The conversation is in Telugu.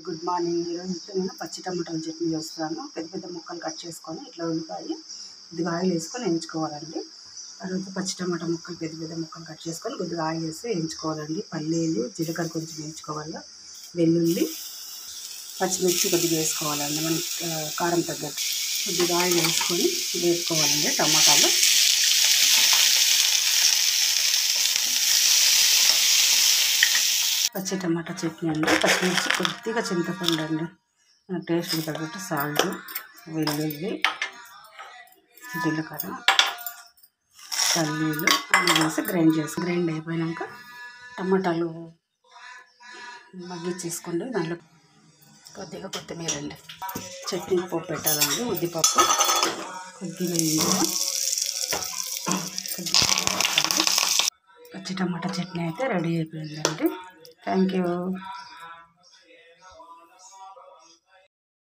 Good morning. ఈరోజు నేను పచ్చి టమాటాల చట్నీ చేస్తాను. పెద్ద పెద్ద ముక్కలు కట్ చేసుకొని ఇట్లా ఉల్లిపాయ కొద్దిగా ఆయిల్ వేసుకొని వేయించుకోవాలండి. తర్వాత పచ్చి టమాటా ముక్కలు పెద్ద పెద్ద ముక్కలు కట్ చేసుకొని కొద్దిగా ఆయిల్ వేసి వేయించుకోవాలండి. పల్లీలు జీలకర్ర కొంచెం వేయించుకోవాలి. వెల్లుల్లి పచ్చిమిర్చి కొద్దిగా వేసుకోవాలండి. మనకి కారం తగ్గట్టు కొద్దిగా ఆయిల్ వేసుకొని వేసుకోవాలండి. టమాటాలు పచ్చి టమాటా చట్నీ అండి. పచ్చిమిర్చి కొద్దిగా చింతపండు అండి, టేస్ట్కి తగ్గట్టు సాల్ట్, వెల్లుల్లి, జీలకర్ర, పల్లీలు అన్నీ వేసి గ్రైండ్ అయిపోయాక టమాటాలు మగ్గిచ్చేసుకోండి. దాంట్లో కొద్దిగా కొత్తిమీర అండి. చట్నీకి పోపు పెట్టాలండి. ఉద్దిపప్పు, కొద్దిగా ఇంగువ, కొద్దిగా పచ్చి టమాటా చట్నీ అయితే రెడీ అయిపోయిందండి. Thank you.